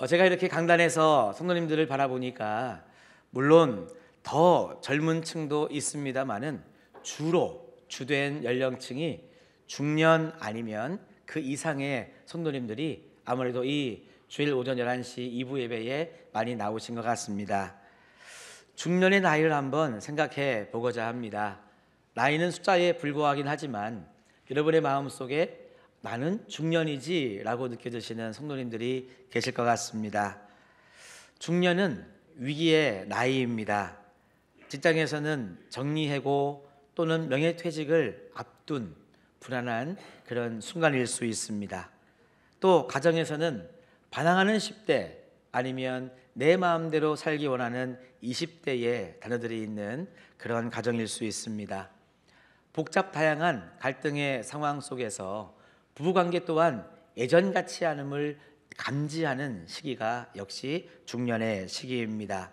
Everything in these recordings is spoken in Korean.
제가 이렇게 강단에서 성도님들을 바라보니까 물론 더 젊은 층도 있습니다만은 주로 주된 연령층이 중년 아니면 그 이상의 성도님들이 아무래도 이 주일 오전 11시 2부 예배에 많이 나오신 것 같습니다. 중년의 나이를 한번 생각해 보고자 합니다. 나이는 숫자에 불과하긴 하지만 여러분의 마음속에 나는 중년이지 라고 느껴지시는 성도님들이 계실 것 같습니다. 중년은 위기의 나이입니다. 직장에서는 정리해고 또는 명예퇴직을 앞둔 불안한 그런 순간일 수 있습니다. 또 가정에서는 반항하는 10대 아니면 내 마음대로 살기 원하는 20대의 자녀들이 있는 그런 가정일 수 있습니다. 복잡 다양한 갈등의 상황 속에서 부부관계 또한 예전 같지 않음을 감지하는 시기가 역시 중년의 시기입니다.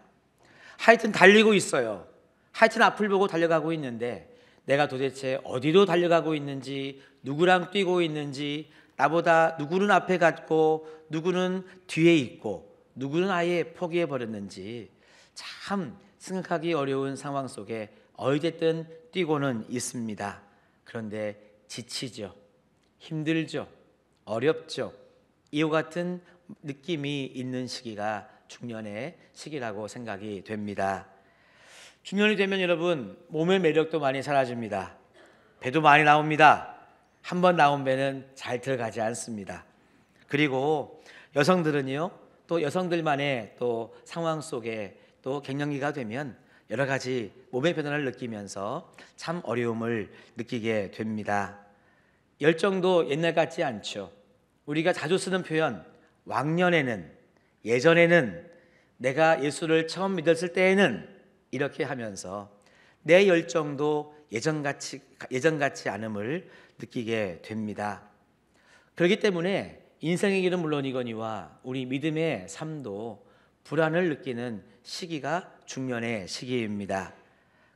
하여튼 달리고 있어요. 하여튼 앞을 보고 달려가고 있는데 내가 도대체 어디로 달려가고 있는지, 누구랑 뛰고 있는지, 나보다 누구는 앞에 갔고 누구는 뒤에 있고 누구는 아예 포기해 버렸는지 참 생각하기 어려운 상황 속에 어찌됐든 뛰고는 있습니다. 그런데 지치죠. 힘들죠. 어렵죠. 이와 같은 느낌이 있는 시기가 중년의 시기라고 생각이 됩니다. 중년이 되면 여러분 몸의 매력도 많이 사라집니다. 배도 많이 나옵니다. 한번 나온 배는 잘 들어가지 않습니다. 그리고 여성들은요, 또 여성들만의 또 상황 속에 또 갱년기가 되면 여러 가지 몸의 변화를 느끼면서 참 어려움을 느끼게 됩니다. 열정도 옛날 같지 않죠. 우리가 자주 쓰는 표현 왕년에는, 예전에는, 내가 예수를 처음 믿었을 때에는 이렇게 하면서 내 열정도 예전 같지 않음을 느끼게 됩니다. 그렇기 때문에 인생의 길은 물론이거니와 우리 믿음의 삶도 불안을 느끼는 시기가 중년의 시기입니다.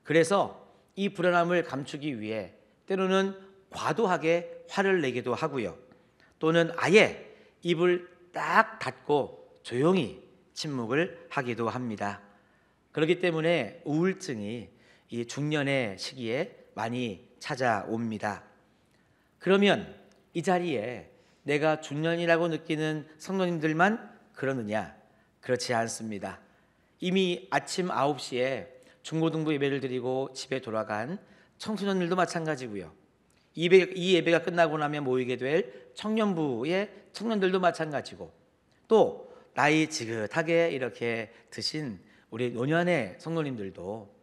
그래서 이 불안함을 감추기 위해 때로는 과도하게 화를 내기도 하고요. 또는 아예 입을 딱 닫고 조용히 침묵을 하기도 합니다. 그렇기 때문에 우울증이 이 중년의 시기에 많이 찾아옵니다. 그러면 이 자리에 내가 중년이라고 느끼는 성도님들만 그러느냐? 그렇지 않습니다. 이미 아침 9시에 중고등부 예배를 드리고 집에 돌아간 청소년들도 마찬가지고요. 이 예배가 끝나고 나면 모이게 될 청년부의 청년들도 마찬가지고 또 나이 지긋하게 이렇게 드신 우리 노년의 성도님들도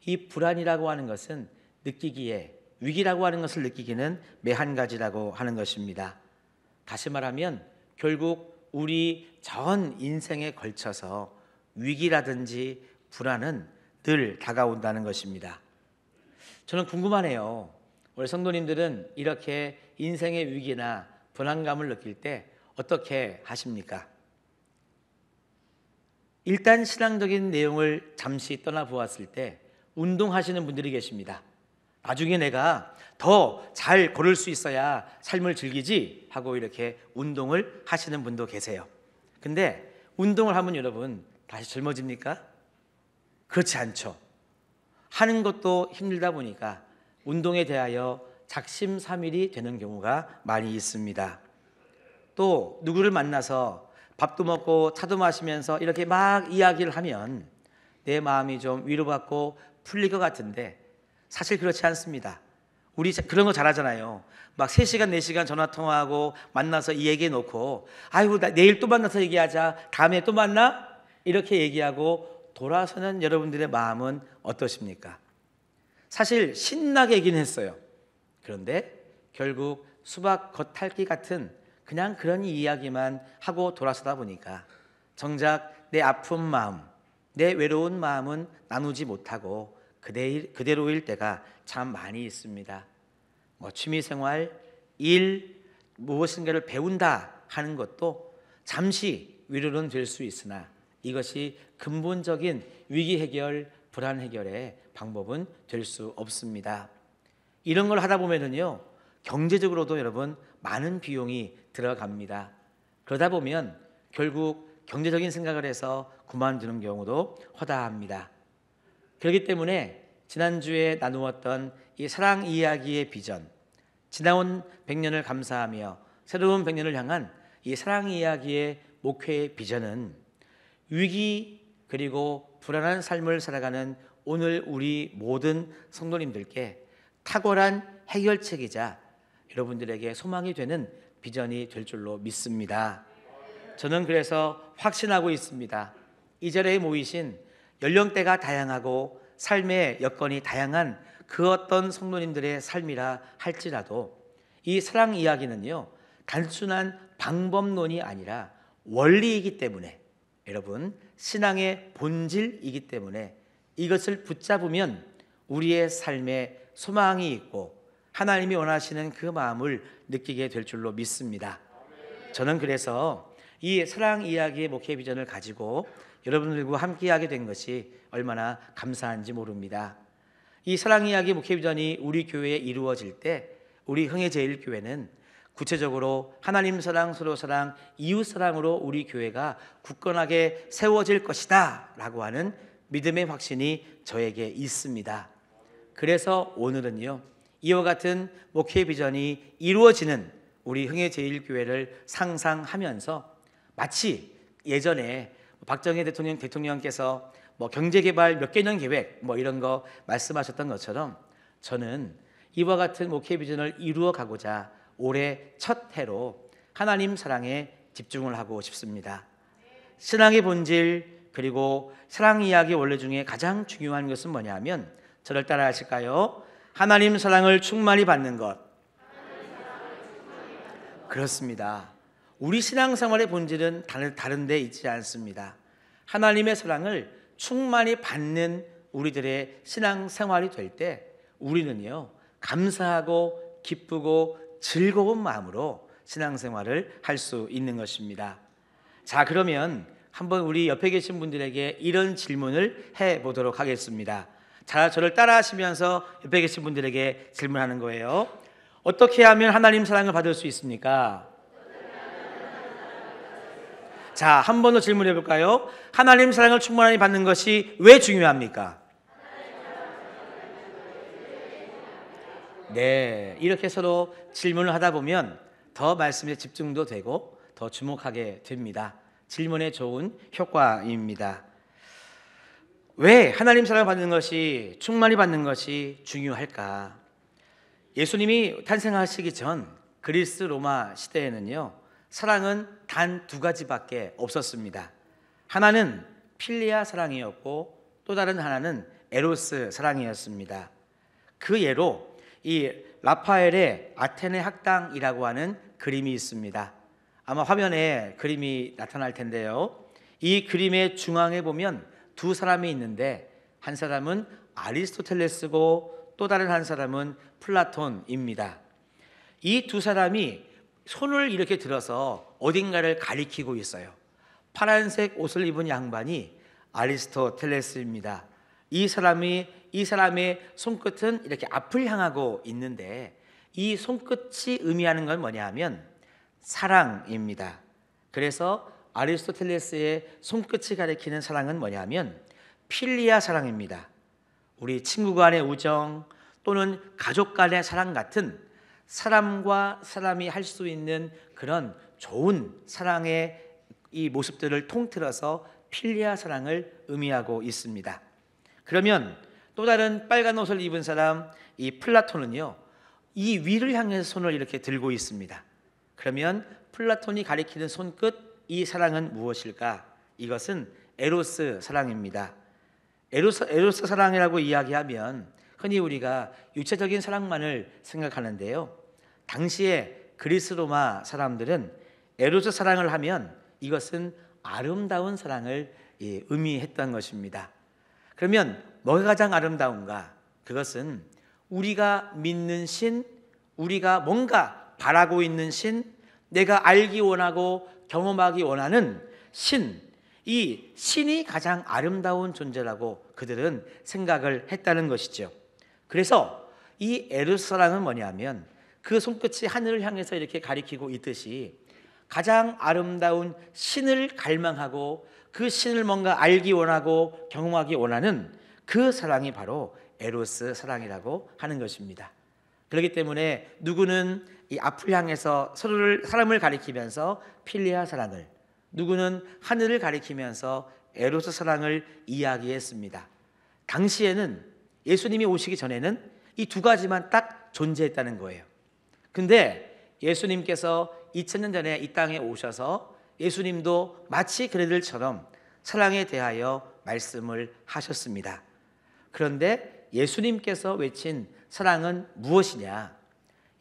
이 불안이라고 하는 것은 느끼기에 위기라고 하는 것을 느끼기는 매한 가지라고 하는 것입니다. 다시 말하면 결국 우리 전 인생에 걸쳐서 위기라든지 불안은 늘 다가온다는 것입니다. 저는 궁금하네요. 우리 성도님들은 이렇게 인생의 위기나 불안감을 느낄 때 어떻게 하십니까? 일단 신앙적인 내용을 잠시 떠나보았을 때 운동하시는 분들이 계십니다. 나중에 내가 더 잘 걸을 수 있어야 삶을 즐기지 하고 이렇게 운동을 하시는 분도 계세요. 근데 운동을 하면 여러분 다시 젊어집니까? 그렇지 않죠. 하는 것도 힘들다 보니까 운동에 대하여 작심삼일이 되는 경우가 많이 있습니다. 또 누구를 만나서 밥도 먹고 차도 마시면서 이렇게 막 이야기를 하면 내 마음이 좀 위로받고 풀릴 것 같은데 사실 그렇지 않습니다. 우리 그런 거 잘하잖아요. 막 3시간 4시간 전화통화하고 만나서 이 얘기해 놓고 아이고 내일 또 만나서 얘기하자, 다음에 또 만나? 이렇게 얘기하고 돌아서는 여러분들의 마음은 어떠십니까? 사실 신나게 얘기는 했어요. 그런데 결국 수박 겉핥기 같은 그냥 그런 이야기만 하고 돌아서다 보니까 정작 내 아픈 마음, 내 외로운 마음은 나누지 못하고 그대로일 때가 참 많이 있습니다. 취미생활, 일, 무엇인가를 배운다 하는 것도 잠시 위로는 될 수 있으나 이것이 근본적인 위기 해결, 불안 해결의 방법은 될 수 없습니다. 이런 걸 하다 보면은요, 경제적으로도 여러분 많은 비용이 들어갑니다. 그러다 보면 결국 경제적인 생각을 해서 그만두는 경우도 허다합니다. 그렇기 때문에 지난주에 나누었던 이 사랑 이야기의 비전, 지나온 100년을 감사하며 새로운 100년을 향한 이 사랑 이야기의 목회의 비전은 위기 그리고 불안한 삶을 살아가는 오늘 우리 모든 성도님들께 탁월한 해결책이자 여러분들에게 소망이 되는 비전이 될 줄로 믿습니다. 저는 그래서 확신하고 있습니다. 이 자리에 모이신 연령대가 다양하고 삶의 여건이 다양한 그 어떤 성도님들의 삶이라 할지라도 이 사랑 이야기는요, 단순한 방법론이 아니라 원리이기 때문에, 여러분, 신앙의 본질이기 때문에 이것을 붙잡으면 우리의 삶에 소망이 있고 하나님이 원하시는 그 마음을 느끼게 될 줄로 믿습니다. 저는 그래서 이 사랑 이야기의 목회 비전을 가지고 여러분들과 함께하게 된 것이 얼마나 감사한지 모릅니다. 이 사랑 이야기 목회 비전이 우리 교회에 이루어질 때 우리 흥해제일교회는 구체적으로 하나님 사랑, 서로 사랑, 이웃 사랑으로 우리 교회가 굳건하게 세워질 것이다 라고 하는 믿음의 확신이 저에게 있습니다. 그래서 오늘은요, 이와 같은 목회 비전이 이루어지는 우리 흥해제일교회를 상상하면서 마치 예전에 박정희 대통령께서 경제개발 몇 개년 계획 이런 거 말씀하셨던 것처럼 저는 이와 같은 목회 비전을 이루어 가고자 올해 첫 해로 하나님 사랑에 집중을 하고 싶습니다. 신앙의 본질 그리고 사랑 이야기 원리 중에 가장 중요한 것은 뭐냐면, 저를 따라 하실까요? 하나님 사랑을 충만히 받는 것. 그렇습니다. 우리 신앙생활의 본질은 다른 데 있지 않습니다. 하나님의 사랑을 충만히 받는 우리들의 신앙생활이 될 때 우리는요, 감사하고 기쁘고 즐거운 마음으로 신앙생활을 할 수 있는 것입니다. 자, 그러면 한번 우리 옆에 계신 분들에게 이런 질문을 해보도록 하겠습니다. 자, 저를 따라 하시면서 옆에 계신 분들에게 질문하는 거예요. 어떻게 하면 하나님 사랑을 받을 수 있습니까? 자, 한 번 더 질문해 볼까요? 하나님 사랑을 충만히 받는 것이 왜 중요합니까? 네, 이렇게 서로 질문을 하다 보면 더 말씀에 집중도 되고 더 주목하게 됩니다. 질문의 좋은 효과입니다. 왜 하나님 사랑을 받는 것이, 충만히 받는 것이 중요할까? 예수님이 탄생하시기 전 그리스 로마 시대에는요, 사랑은 단 두 가지밖에 없었습니다. 하나는 필리아 사랑이었고 또 다른 하나는 에로스 사랑이었습니다. 그 예로 이 라파엘의 아테네 학당이라고 하는 그림이 있습니다. 아마 화면에 그림이 나타날 텐데요, 이 그림의 중앙에 보면 두 사람이 있는데 한 사람은 아리스토텔레스고 또 다른 한 사람은 플라톤입니다. 이 두 사람이 손을 이렇게 들어서 어딘가를 가리키고 있어요. 파란색 옷을 입은 양반이 아리스토텔레스입니다. 이 사람의 손끝은 이렇게 앞을 향하고 있는데 이 손끝이 의미하는 건 뭐냐면 사랑입니다. 그래서 아리스토텔레스의 손끝이 가리키는 사랑은 뭐냐면 필리아 사랑입니다. 우리 친구 간의 우정 또는 가족 간의 사랑 같은 사람과 사람이 할 수 있는 그런 좋은 사랑의 이 모습들을 통틀어서 필리아 사랑을 의미하고 있습니다. 그러면 또 다른 빨간 옷을 입은 사람, 이 플라톤은요, 이 위를 향해서 손을 이렇게 들고 있습니다. 그러면 플라톤이 가리키는 손끝, 이 사랑은 무엇일까? 이것은 에로스 사랑입니다. 에로스 사랑이라고 이야기하면 흔히 우리가 육체적인 사랑만을 생각하는데요, 당시에 그리스 로마 사람들은 에로스 사랑을 하면 이것은 아름다운 사랑을 의미했던 것입니다. 그러면 뭐가 가장 아름다운가? 그것은 우리가 믿는 신, 우리가 뭔가 바라고 있는 신, 내가 알기 원하고 경험하기 원하는 신, 이 신이 가장 아름다운 존재라고 그들은 생각을 했다는 것이죠. 그래서 이 에로스 사랑은 뭐냐면 그 손끝이 하늘을 향해서 이렇게 가리키고 있듯이 가장 아름다운 신을 갈망하고 그 신을 뭔가 알기 원하고 경험하기 원하는 그 사랑이 바로 에로스 사랑이라고 하는 것입니다. 그렇기 때문에 누구는 이 앞을 향해서 서로를 사람을 가리키면서 필리아 사랑을, 누구는 하늘을 가리키면서 에로스 사랑을 이야기했습니다. 당시에는 예수님이 오시기 전에는 이 두 가지만 딱 존재했다는 거예요. 근데 예수님께서 2000년 전에 이 땅에 오셔서 예수님도 마치 그들처럼 사랑에 대하여 말씀을 하셨습니다. 그런데 예수님께서 외친 사랑은 무엇이냐?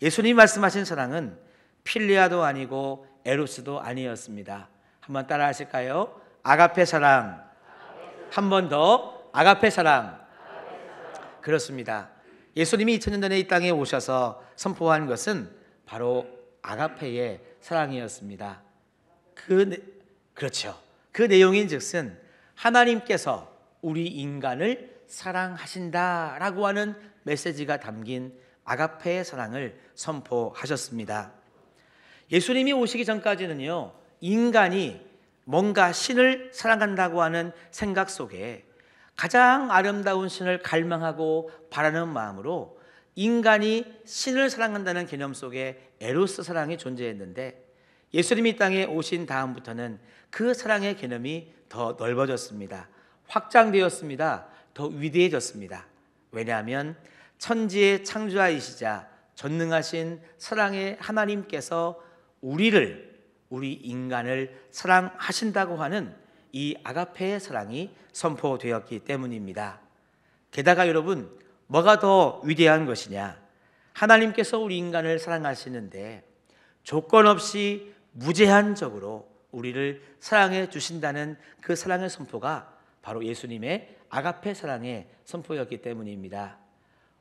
예수님이 말씀하신 사랑은 필리아도 아니고 에로스도 아니었습니다. 한번 따라 하실까요? 아가페 사랑. 한 번 더, 아가페 사랑. 그렇습니다. 예수님이 2000년 전에 이 땅에 오셔서 선포한 것은 바로 아가페의 사랑이었습니다. 그렇죠. 그 내용인즉슨 하나님께서 우리 인간을 사랑하신다라고 하는 메시지가 담긴 아가페의 사랑을 선포하셨습니다. 예수님이 오시기 전까지는요, 인간이 뭔가 신을 사랑한다고 하는 생각 속에 가장 아름다운 신을 갈망하고 바라는 마음으로 인간이 신을 사랑한다는 개념 속에 에로스 사랑이 존재했는데, 예수님이 땅에 오신 다음부터는 그 사랑의 개념이 더 넓어졌습니다. 확장되었습니다. 더 위대해졌습니다. 왜냐하면 천지의 창조자이시자 전능하신 사랑의 하나님께서 우리 인간을 사랑하신다고 하는 이 아가페의 사랑이 선포되었기 때문입니다. 게다가 여러분, 뭐가 더 위대한 것이냐? 하나님께서 우리 인간을 사랑하시는데 조건 없이 무제한적으로 우리를 사랑해 주신다는 그 사랑의 선포가 바로 예수님의 아가페 사랑의 선포였기 때문입니다.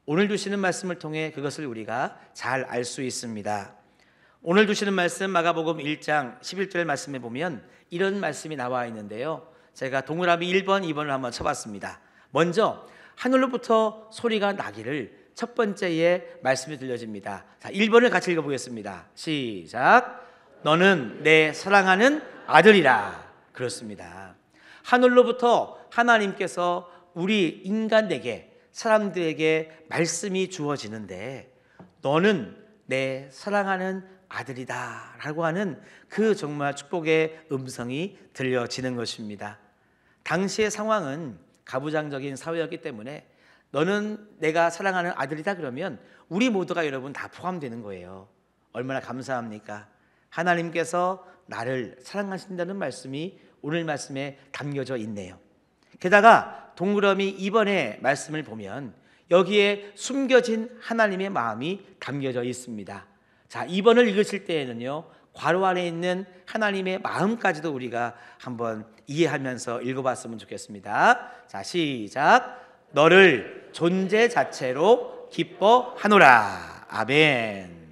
오늘 주시는 말씀을 통해 그것을 우리가 잘 알 수 있습니다. 오늘 주시는 말씀 마가복음 1장 11절 말씀에 보면 이런 말씀이 나와 있는데요, 제가 동그라미 1번, 2번을 한번 쳐봤습니다. 먼저 하늘로부터 소리가 나기를 첫 번째에 말씀이 들려집니다. 자, 1번을 같이 읽어보겠습니다. 시작. 너는 내 사랑하는 아들이라. 그렇습니다. 하늘로부터 하나님께서 우리 인간에게, 사람들에게 말씀이 주어지는데 너는 내 사랑하는 아들이다 라고 하는 그 정말 축복의 음성이 들려지는 것입니다. 당시의 상황은 가부장적인 사회였기 때문에 너는 내가 사랑하는 아들이다 그러면 우리 모두가 여러분 다 포함되는 거예요. 얼마나 감사합니까? 하나님께서 나를 사랑하신다는 말씀이 오늘 말씀에 담겨져 있네요. 게다가 동그라미 2번의 말씀을 보면 여기에 숨겨진 하나님의 마음이 담겨져 있습니다. 자, 2번을 읽으실 때에는요, 괄호 안에 있는 하나님의 마음까지도 우리가 한번 이해하면서 읽어봤으면 좋겠습니다. 자, 시작. 너를 존재 자체로 기뻐하노라. 아멘.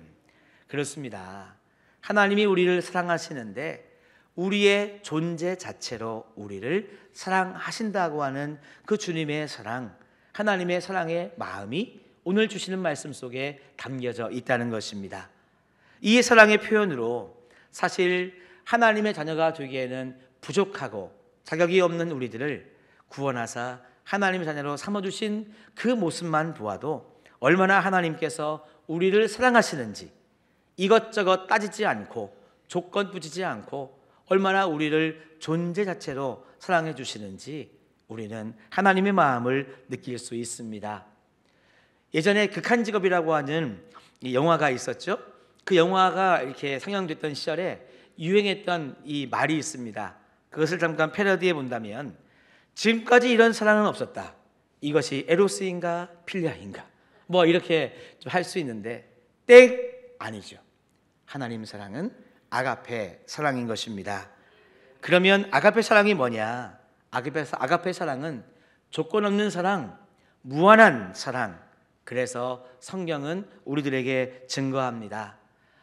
그렇습니다. 하나님이 우리를 사랑하시는데 우리의 존재 자체로 우리를 사랑하신다고 하는 그 주님의 사랑, 하나님의 사랑의 마음이 오늘 주시는 말씀 속에 담겨져 있다는 것입니다. 이 사랑의 표현으로 사실 하나님의 자녀가 되기에는 부족하고 자격이 없는 우리들을 구원하사 하나님의 자녀로 삼아주신 그 모습만 보아도 얼마나 하나님께서 우리를 사랑하시는지, 이것저것 따지지 않고 조건 붙이지 않고 얼마나 우리를 존재 자체로 사랑해 주시는지 우리는 하나님의 마음을 느낄 수 있습니다. 예전에 극한직업이라고 하는 영화가 있었죠. 그 영화가 이렇게 상영됐던 시절에 유행했던 이 말이 있습니다. 그것을 잠깐 패러디해 본다면, 지금까지 이런 사랑은 없었다. 이것이 에로스인가 필리아인가 뭐 이렇게 좀 할 수 있는데 땡, 아니죠. 하나님 사랑은 아가페 사랑인 것입니다. 그러면 아가페 사랑이 뭐냐? 아가페 사랑은 조건 없는 사랑, 무한한 사랑. 그래서 성경은 우리들에게 증거합니다.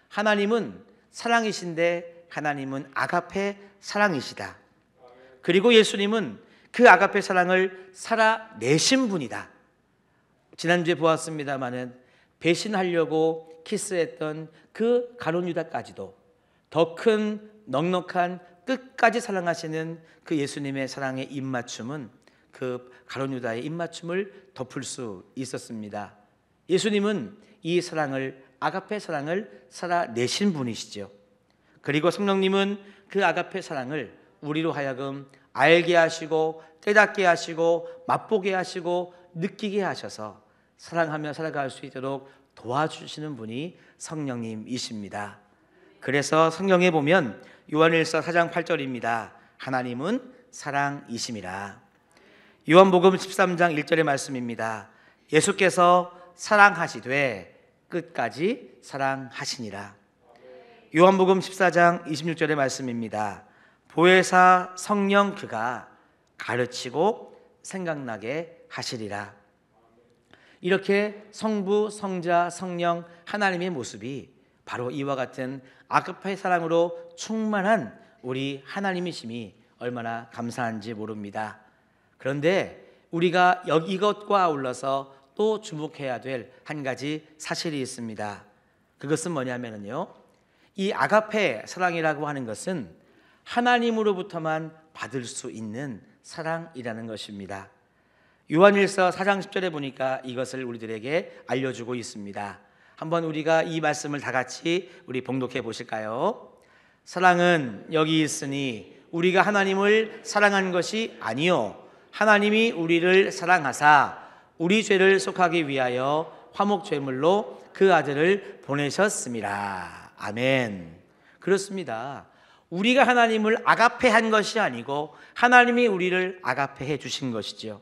하나님은 사랑이신데 하나님은 아가페 사랑이시다. 그리고 예수님은 그 아가페 사랑을 살아내신 분이다. 지난주에 보았습니다마는 배신하려고 키스했던 그 가룟 유다까지도 더 큰 넉넉한 끝까지 사랑하시는 그 예수님의 사랑의 입맞춤은 그 가룟 유다의 입맞춤을 덮을 수 있었습니다. 예수님은 이 사랑을, 아가페 사랑을 살아내신 분이시죠. 그리고 성령님은 그 아가페 사랑을 우리로 하여금 알게 하시고 깨닫게 하시고 맛보게 하시고 느끼게 하셔서 사랑하며 살아갈 수 있도록 도와주시는 분이 성령님이십니다. 그래서 성경에 보면 요한일서 4장 8절입니다. 하나님은 사랑이심이라. 요한복음 13장 1절의 말씀입니다. 예수께서 사랑하시되 끝까지 사랑하시니라. 요한복음 14장 26절의 말씀입니다. 보혜사 성령 그가 가르치고 생각나게 하시리라. 이렇게 성부, 성자, 성령 하나님의 모습이 바로 이와 같은 아가페 사랑으로 충만한 우리 하나님이심이 얼마나 감사한지 모릅니다. 그런데 우리가 이것과 아울러서 또 주목해야 될 한 가지 사실이 있습니다. 그것은 뭐냐면요, 이 아가페 사랑이라고 하는 것은 하나님으로부터만 받을 수 있는 사랑이라는 것입니다. 요한일서 4장 10절에 보니까 이것을 우리들에게 알려주고 있습니다. 한번 우리가 이 말씀을 다 같이 우리 봉독해 보실까요? 사랑은 여기 있으니 우리가 하나님을 사랑한 것이 아니요 하나님이 우리를 사랑하사 우리 죄를 속하기 위하여 화목제물로 그 아들을 보내셨습니다. 아멘. 그렇습니다. 우리가 하나님을 아가페한 것이 아니고 하나님이 우리를 아가페해 주신 것이죠.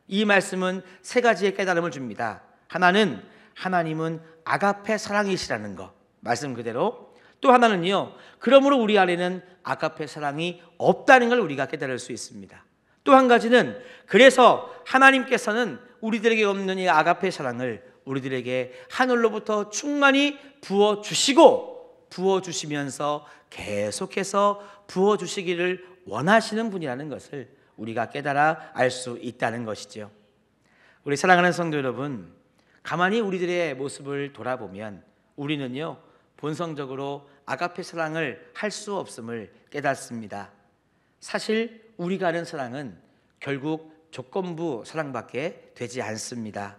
이 말씀은 세 가지의 깨달음을 줍니다. 하나는 하나님은 아가페 사랑이시라는 것, 말씀 그대로. 또 하나는요, 그러므로 우리 안에는 아가페 사랑이 없다는 걸 우리가 깨달을 수 있습니다. 또 한 가지는 그래서 하나님께서는 우리들에게 없는 이 아가페 사랑을 우리들에게 하늘로부터 충만히 부어주시면서 계속해서 부어주시기를 원하시는 분이라는 것을 우리가 깨달아 알 수 있다는 것이죠. 우리 사랑하는 성도 여러분, 가만히 우리들의 모습을 돌아보면 우리는요, 본성적으로 아가페 사랑을 할 수 없음을 깨닫습니다. 사실 우리가 아는 사랑은 결국 조건부 사랑밖에 되지 않습니다.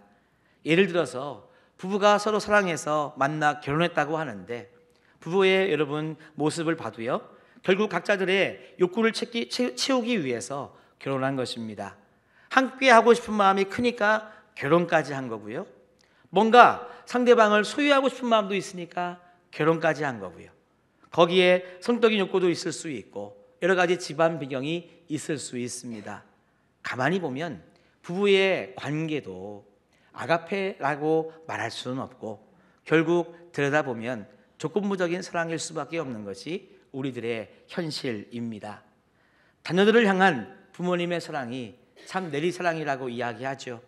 예를 들어서 부부가 서로 사랑해서 만나 결혼했다고 하는데 부부의 여러분 모습을 봐도요, 결국 각자들의 욕구를 채우기 위해서 결혼한 것입니다. 함께 하고 싶은 마음이 크니까 결혼까지 한 거고요, 뭔가 상대방을 소유하고 싶은 마음도 있으니까 결혼까지 한 거고요, 거기에 성적인 욕구도 있을 수 있고 여러 가지 집안 배경이 있을 수 있습니다. 가만히 보면 부부의 관계도 아가페라고 말할 수는 없고 결국 들여다보면 조건부적인 사랑일 수밖에 없는 것이 우리들의 현실입니다. 자녀들을 향한 부모님의 사랑이 참 내리사랑이라고 이야기하죠.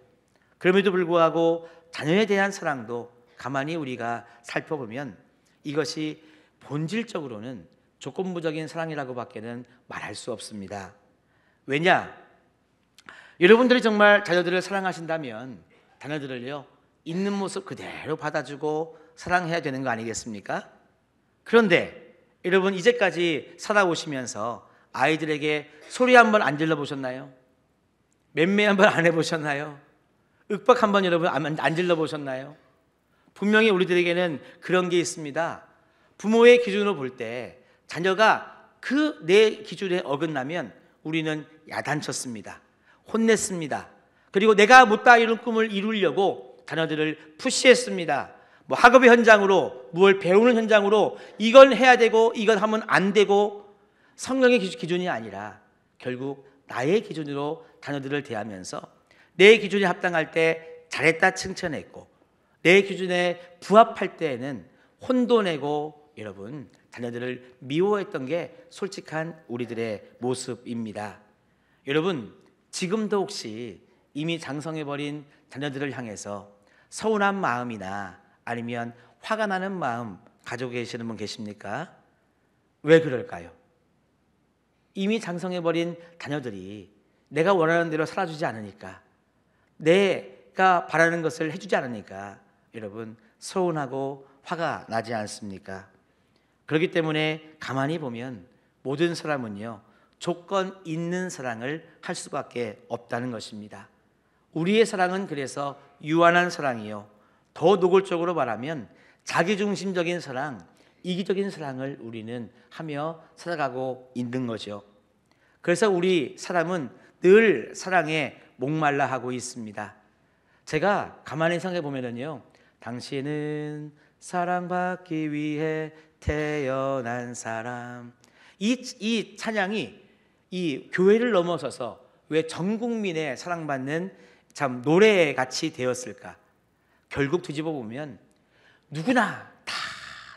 그럼에도 불구하고 자녀에 대한 사랑도 가만히 우리가 살펴보면 이것이 본질적으로는 조건부적인 사랑이라고 밖에는 말할 수 없습니다. 왜냐? 여러분들이 정말 자녀들을 사랑하신다면 자녀들을요, 있는 모습 그대로 받아주고 사랑해야 되는 거 아니겠습니까? 그런데 여러분 이제까지 살아오시면서 아이들에게 소리 한번 안 질러보셨나요? 맴매 한번 안 해보셨나요? 윽박 한번 여러분 안 질러보셨나요? 분명히 우리들에게는 그런 게 있습니다. 부모의 기준으로 볼 때 자녀가 그 내 기준에 어긋나면 우리는 야단쳤습니다. 혼냈습니다. 그리고 내가 못다 이룬 꿈을 이루려고 자녀들을 푸시했습니다. 뭐 학업의 현장으로, 무엇을 배우는 현장으로 이건 해야 되고 이건 하면 안 되고, 성령의 기준이 아니라 결국 나의 기준으로 자녀들을 대하면서 내 기준에 합당할 때 잘했다 칭찬했고 내 기준에 부합할 때에는 혼돈내고 여러분 자녀들을 미워했던 게 솔직한 우리들의 모습입니다. 여러분 지금도 혹시 이미 장성해버린 자녀들을 향해서 서운한 마음이나 아니면 화가 나는 마음 가지고 계시는 분 계십니까? 왜 그럴까요? 이미 장성해버린 자녀들이 내가 원하는 대로 살아주지 않으니까, 내가 바라는 것을 해주지 않으니까 여러분 서운하고 화가 나지 않습니까? 그렇기 때문에 가만히 보면 모든 사람은요, 조건 있는 사랑을 할 수밖에 없다는 것입니다. 우리의 사랑은 그래서 유한한 사랑이요, 더 노골적으로 말하면 자기중심적인 사랑, 이기적인 사랑을 우리는 하며 살아가고 있는 거죠. 그래서 우리 사람은 늘 사랑에 목말라 하고 있습니다. 제가 가만히 생각해 보면은요, 당신은 사랑받기 위해 태어난 사람, 이 찬양이 이 교회를 넘어서서 왜 전 국민의 사랑받는 참 노래같이 되었을까? 결국 뒤집어 보면 누구나 다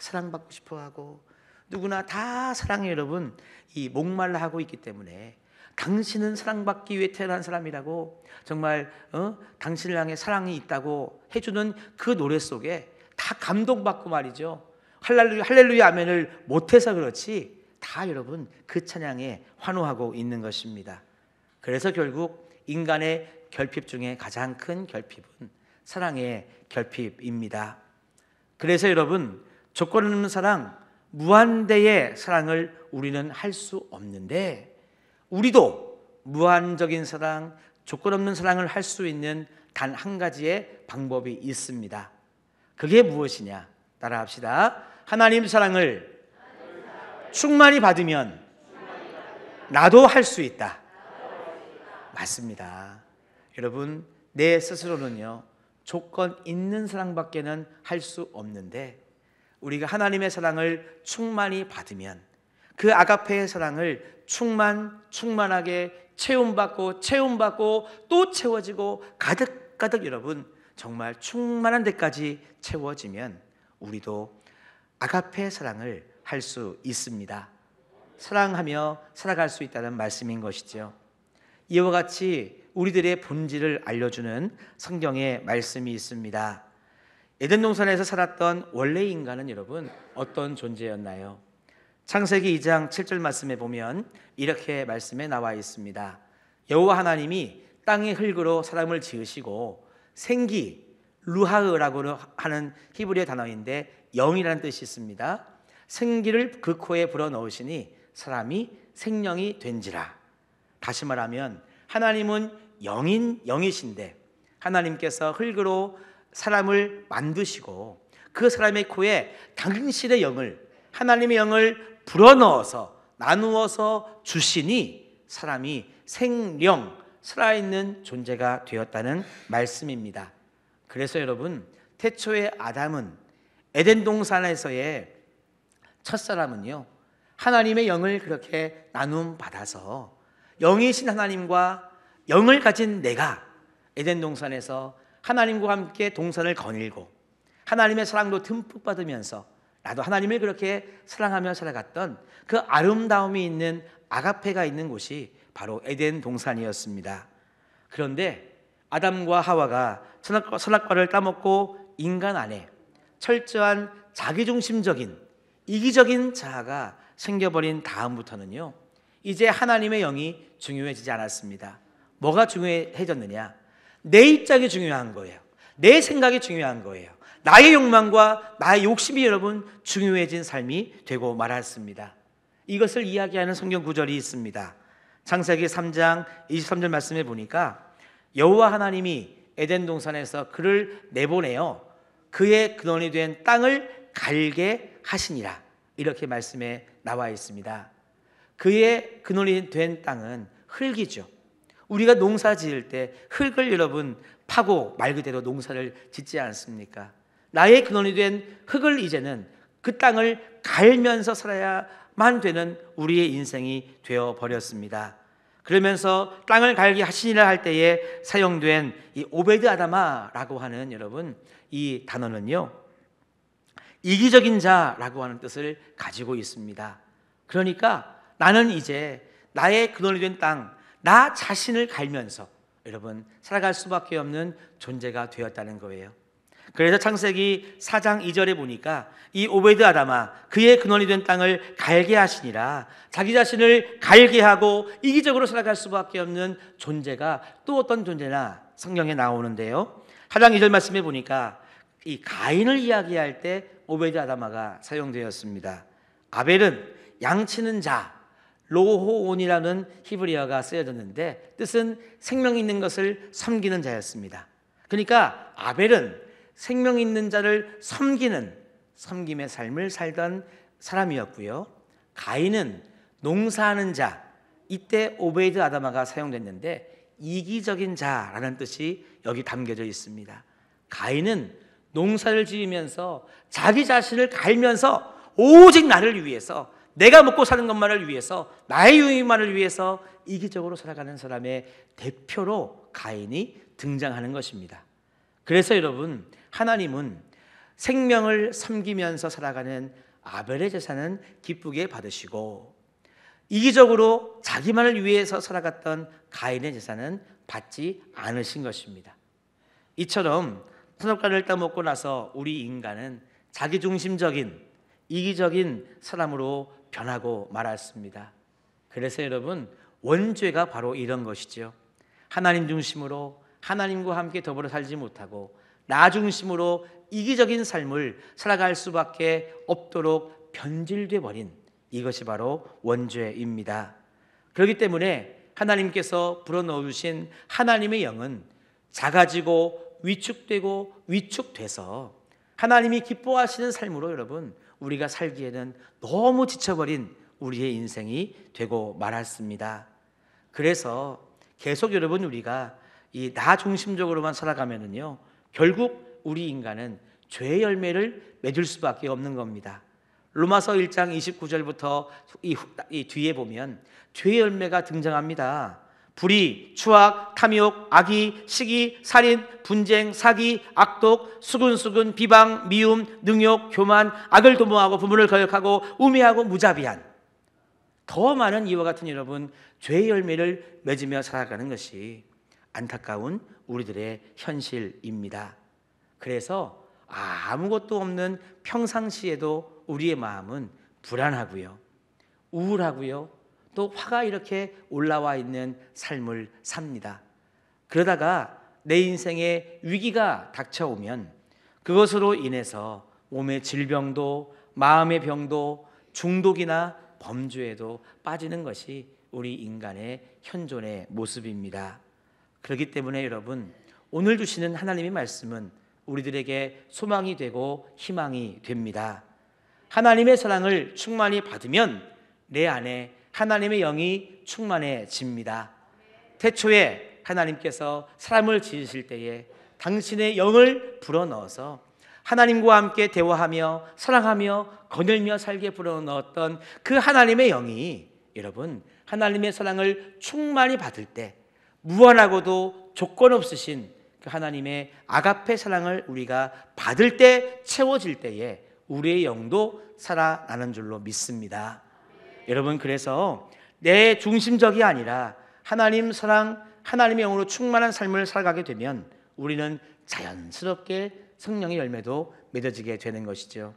사랑받고 싶어하고 누구나 다 사랑해 여러분 이 목말라 하고 있기 때문에 당신은 사랑받기 위해 태어난 사람이라고 정말 당신을 향해 사랑이 있다고 해주는 그 노래 속에 다 감동받고 말이죠. 할렐루야 할렐루야 아멘을 못해서 그렇지 다 여러분 그 찬양에 환호하고 있는 것입니다. 그래서 결국 인간의 결핍 중에 가장 큰 결핍은 사랑의 결핍입니다. 그래서 여러분 조건 없는 사랑, 무한대의 사랑을 우리는 할 수 없는데 우리도 무한적인 사랑, 조건 없는 사랑을 할 수 있는 단 한 가지의 방법이 있습니다. 그게 무엇이냐? 따라합시다. 하나님 사랑을 충만히 받으면 나도 할 수 있다. 맞습니다. 여러분, 내 스스로는요, 조건 있는 사랑밖에는 할 수 없는데 우리가 하나님의 사랑을 충만히 받으면 그 아가페의 사랑을 충만하게 채움받고 또 채워지고 가득 여러분 정말 충만한 데까지 채워지면 우리도 아가페의 사랑을 할 수 있습니다. 사랑하며 살아갈 수 있다는 말씀인 것이죠. 이와 같이 우리들의 본질을 알려주는 성경의 말씀이 있습니다. 에덴 동산에서 살았던 원래의 인간은 여러분 어떤 존재였나요? 창세기 2장 7절 말씀에 보면 이렇게 말씀에 나와 있습니다. 여호와 하나님이 땅의 흙으로 사람을 지으시고 생기, 루하흐라고 하는 히브리어 단어인데 영이라는 뜻이 있습니다. 생기를 그 코에 불어넣으시니 사람이 생명이 된지라. 다시 말하면 하나님은 영이신데 하나님께서 흙으로 사람을 만드시고 그 사람의 코에 당신의 영을, 하나님의 영을 불어넣어서 나누어서 주시니 사람이 생령, 살아있는 존재가 되었다는 말씀입니다. 그래서 여러분 태초의 아담은 에덴 동산에서의 첫사람은요 하나님의 영을 그렇게 나눔 받아서 영이신 하나님과 영을 가진 내가 에덴 동산에서 하나님과 함께 동산을 거닐고 하나님의 사랑도 듬뿍 받으면서 나도 하나님을 그렇게 사랑하며 살아갔던 그 아름다움이 있는 아가페가 있는 곳이 바로 에덴 동산이었습니다. 그런데 아담과 하와가 선악과를 따먹고 인간 안에 철저한 자기중심적인 이기적인 자아가 생겨버린 다음부터는요 이제 하나님의 영이 중요해지지 않았습니다. 뭐가 중요해졌느냐? 내 입장이 중요한 거예요. 내 생각이 중요한 거예요. 나의 욕망과 나의 욕심이 여러분 중요해진 삶이 되고 말았습니다. 이것을 이야기하는 성경 구절이 있습니다. 창세기 3장 23절 말씀에 보니까 여호와 하나님이 에덴 동산에서 그를 내보내어 그의 근원이 된 땅을 갈게 하시니라. 이렇게 말씀에 나와 있습니다. 그의 근원이 된 땅은 흙이죠. 우리가 농사 지을 때 흙을 여러분 파고 말 그대로 농사를 짓지 않습니까? 나의 근원이 된 흙을 이제는 그 땅을 갈면서 살아야만 되는 우리의 인생이 되어버렸습니다. 그러면서 땅을 갈게 하시니라 할 때에 사용된 이 오베드 아다마라고 하는 여러분 이 단어는요 이기적인 자라고 하는 뜻을 가지고 있습니다. 그러니까 나는 이제 나의 근원이 된 땅, 나 자신을 갈면서 여러분 살아갈 수밖에 없는 존재가 되었다는 거예요. 그래서 창세기 4장 2절에 보니까 이 오베드 아다마 그의 근원이 된 땅을 갈게 하시니라. 자기 자신을 갈게 하고 이기적으로 살아갈 수밖에 없는 존재가 또 어떤 존재나 성경에 나오는데요 4장 2절 말씀에 보니까 이 가인을 이야기할 때 오베드 아다마가 사용되었습니다. 아벨은 양치는 자, 로호온이라는 히브리어가 쓰여졌는데 뜻은 생명 있는 것을 섬기는 자였습니다. 그러니까 아벨은 생명 있는 자를 섬김의 삶을 살던 사람이었고요. 가인은 농사하는 자, 이때 오베이드 아다마가 사용됐는데 이기적인 자라는 뜻이 여기 담겨져 있습니다. 가인은 농사를 지으면서 자기 자신을 갈면서 오직 나를 위해서, 내가 먹고 사는 것만을 위해서, 나의 유익만을 위해서 이기적으로 살아가는 사람의 대표로 가인이 등장하는 것입니다. 그래서 여러분, 하나님은 생명을 섬기면서 살아가는 아벨의 제사는 기쁘게 받으시고, 이기적으로 자기만을 위해서 살아갔던 가인의 제사는 받지 않으신 것입니다. 이처럼 선악과를 따먹고 나서 우리 인간은 자기중심적인 이기적인 사람으로 변하고 말았습니다. 그래서 여러분, 원죄가 바로 이런 것이죠. 하나님 중심으로 하나님과 함께 더불어 살지 못하고 나 중심으로 이기적인 삶을 살아갈 수밖에 없도록 변질돼 버린 이것이 바로 원죄입니다. 그렇기 때문에 하나님께서 불어넣어 주신 하나님의 영은 작아지고 위축되고 위축돼서 하나님이 기뻐하시는 삶으로 여러분, 우리가 살기에는 너무 지쳐버린 우리의 인생이 되고 말았습니다. 그래서 계속 여러분, 우리가 이 나 중심적으로만 살아가면은요, 결국 우리 인간은 죄의 열매를 맺을 수밖에 없는 겁니다. 로마서 1장 29절부터 이 뒤에 보면 죄의 열매가 등장합니다. 불의, 추악, 탐욕, 악의, 시기, 살인, 분쟁, 사기, 악독, 수근수근, 비방, 미움, 능욕, 교만, 악을 도모하고 부모를 거역하고 우매하고 무자비한, 더 많은 이와 같은 여러분 죄의 열매를 맺으며 살아가는 것이 안타까운 우리들의 현실입니다. 그래서 아무것도 없는 평상시에도 우리의 마음은 불안하고요, 우울하고요, 또 화가 이렇게 올라와 있는 삶을 삽니다. 그러다가 내 인생에 위기가 닥쳐오면 그것으로 인해서 몸의 질병도, 마음의 병도, 중독이나 범죄에도 빠지는 것이 우리 인간의 현존의 모습입니다. 그렇기 때문에 여러분, 오늘 주시는 하나님의 말씀은 우리들에게 소망이 되고 희망이 됩니다. 하나님의 사랑을 충만히 받으면 내 안에 하나님의 영이 충만해집니다. 태초에 하나님께서 사람을 지으실 때에 당신의 영을 불어넣어서 하나님과 함께 대화하며 사랑하며 거닐며 살게 불어넣었던 그 하나님의 영이 여러분, 하나님의 사랑을 충만히 받을 때 무한하고도 조건 없으신 그 하나님의 아가페 사랑을 우리가 받을 때, 채워질 때에 우리의 영도 살아나는 줄로 믿습니다. 여러분, 그래서 내 중심적이 아니라 하나님 사랑, 하나님의 영으로 충만한 삶을 살아가게 되면 우리는 자연스럽게 성령의 열매도 맺어지게 되는 것이죠.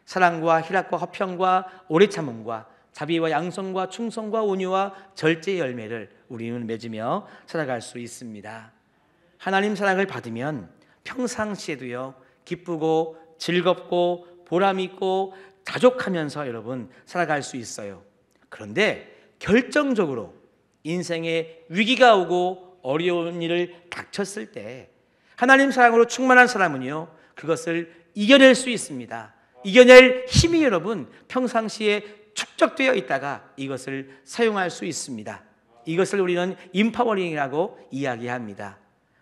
사랑과 희락과 화평과 오래 참음과 자비와 양성과 충성과 온유와 절제의 열매를 우리는 맺으며 살아갈 수 있습니다. 하나님 사랑을 받으면 평상시에도요, 기쁘고 즐겁고 보람 있고 자족하면서 여러분 살아갈 수 있어요. 그런데 결정적으로 인생에 위기가 오고 어려운 일을 닥쳤을 때 하나님 사랑으로 충만한 사람은요, 그것을 이겨낼 수 있습니다. 이겨낼 힘이 여러분 평상시에 축적되어 있다가 이것을 사용할 수 있습니다. 이것을 우리는 임파워링이라고 이야기합니다.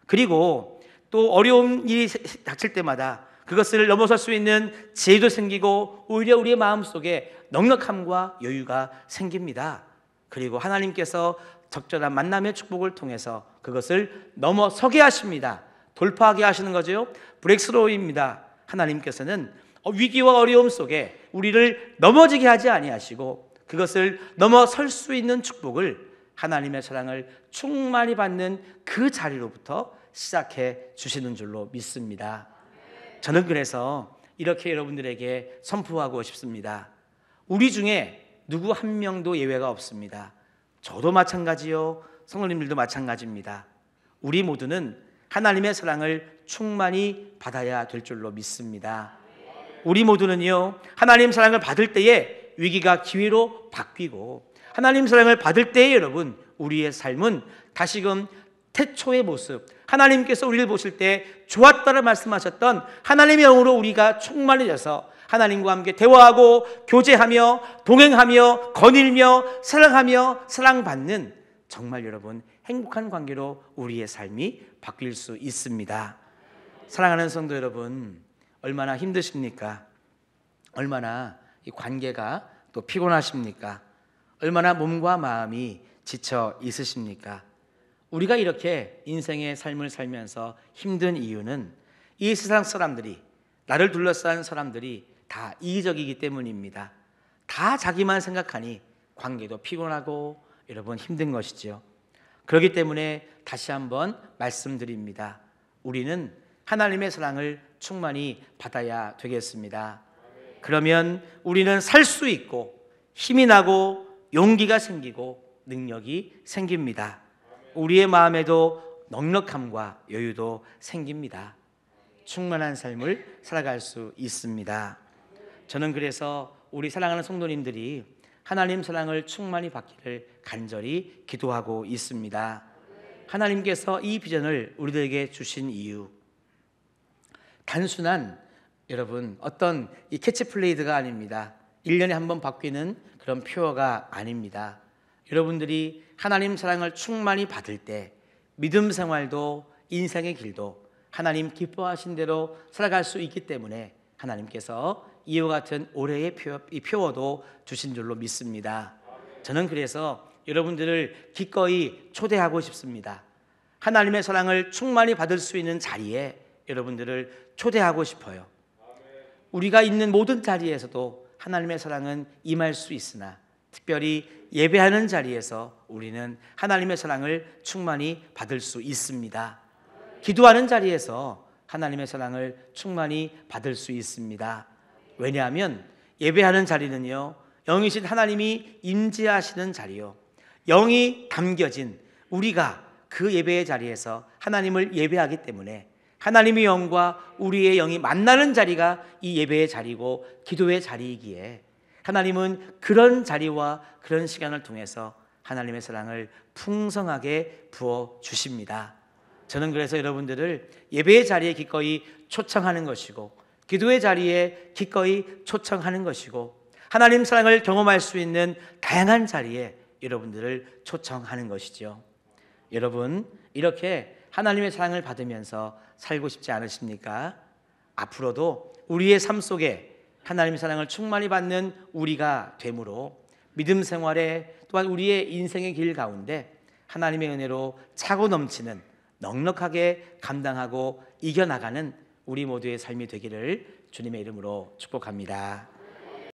그리고 또 어려운 일이 닥칠 때마다 그것을 넘어설 수 있는 지혜도 생기고 오히려 우리의 마음속에 넉넉함과 여유가 생깁니다. 그리고 하나님께서 적절한 만남의 축복을 통해서 그것을 넘어서게 하십니다. 돌파하게 하시는 거죠. 브렉스로우입니다. 하나님께서는 위기와 어려움 속에 우리를 넘어지게 하지 아니하시고 그것을 넘어설 수 있는 축복을, 하나님의 사랑을 충만히 받는 그 자리로부터 시작해 주시는 줄로 믿습니다. 저는 그래서 이렇게 여러분들에게 선포하고 싶습니다. 우리 중에 누구 한 명도 예외가 없습니다. 저도 마찬가지요, 성도님들도 마찬가지입니다. 우리 모두는 하나님의 사랑을 충만히 받아야 될 줄로 믿습니다. 우리 모두는요, 하나님 사랑을 받을 때에 위기가 기회로 바뀌고 하나님 사랑을 받을 때에 여러분 우리의 삶은 다시금 태초의 모습, 하나님께서 우리를 보실 때 좋았다라 말씀하셨던 하나님의 영으로 우리가 충만해져서 하나님과 함께 대화하고 교제하며 동행하며 거닐며 사랑하며 사랑받는 정말 여러분 행복한 관계로 우리의 삶이 바뀔 수 있습니다. 사랑하는 성도 여러분, 얼마나 힘드십니까? 얼마나 이 관계가 또 피곤하십니까? 얼마나 몸과 마음이 지쳐 있으십니까? 우리가 이렇게 인생의 삶을 살면서 힘든 이유는 이 세상 사람들이, 나를 둘러싼 사람들이 다 이기적이기 때문입니다. 다 자기만 생각하니 관계도 피곤하고 여러분 힘든 것이죠. 그렇기 때문에 다시 한번 말씀드립니다. 우리는 하나님의 사랑을 충만히 받아야 되겠습니다. 그러면 우리는 살 수 있고 힘이 나고 용기가 생기고 능력이 생깁니다. 우리의 마음에도 넉넉함과 여유도 생깁니다. 충만한 삶을 살아갈 수 있습니다. 저는 그래서 우리 사랑하는 성도님들이 하나님 사랑을 충만히 받기를 간절히 기도하고 있습니다. 하나님께서 이 비전을 우리들에게 주신 이유, 단순한 여러분 어떤 이 캐치플레이드가 아닙니다. 1년에 한 번 바뀌는 그런 표어가 아닙니다. 여러분들이 하나님 사랑을 충만히 받을 때 믿음 생활도 인생의 길도 하나님 기뻐하신 대로 살아갈 수 있기 때문에 하나님께서 이와 같은 올해의 표어도 주신 줄로 믿습니다. 저는 그래서 여러분들을 기꺼이 초대하고 싶습니다. 하나님의 사랑을 충만히 받을 수 있는 자리에 여러분들을 초대하고 싶어요. 우리가 있는 모든 자리에서도 하나님의 사랑은 임할 수 있으나 특별히 예배하는 자리에서 우리는 하나님의 사랑을 충만히 받을 수 있습니다. 기도하는 자리에서 하나님의 사랑을 충만히 받을 수 있습니다. 왜냐하면 예배하는 자리는요, 영이신 하나님이 임재하시는 자리요, 영이 담겨진 우리가 그 예배의 자리에서 하나님을 예배하기 때문에 하나님의 영과 우리의 영이 만나는 자리가 이 예배의 자리고 기도의 자리이기에 하나님은 그런 자리와 그런 시간을 통해서 하나님의 사랑을 풍성하게 부어 주십니다. 저는 그래서 여러분들을 예배의 자리에 기꺼이 초청하는 것이고 기도의 자리에 기꺼이 초청하는 것이고 하나님 사랑을 경험할 수 있는 다양한 자리에 여러분들을 초청하는 것이죠. 여러분 이렇게 하나님의 사랑을 받으면서 살고 싶지 않으십니까? 앞으로도 우리의 삶 속에 하나님의 사랑을 충만히 받는 우리가 되므로 믿음 생활에 또한 우리의 인생의 길 가운데 하나님의 은혜로 차고 넘치는 넉넉하게 감당하고 이겨나가는 우리 모두의 삶이 되기를 주님의 이름으로 축복합니다.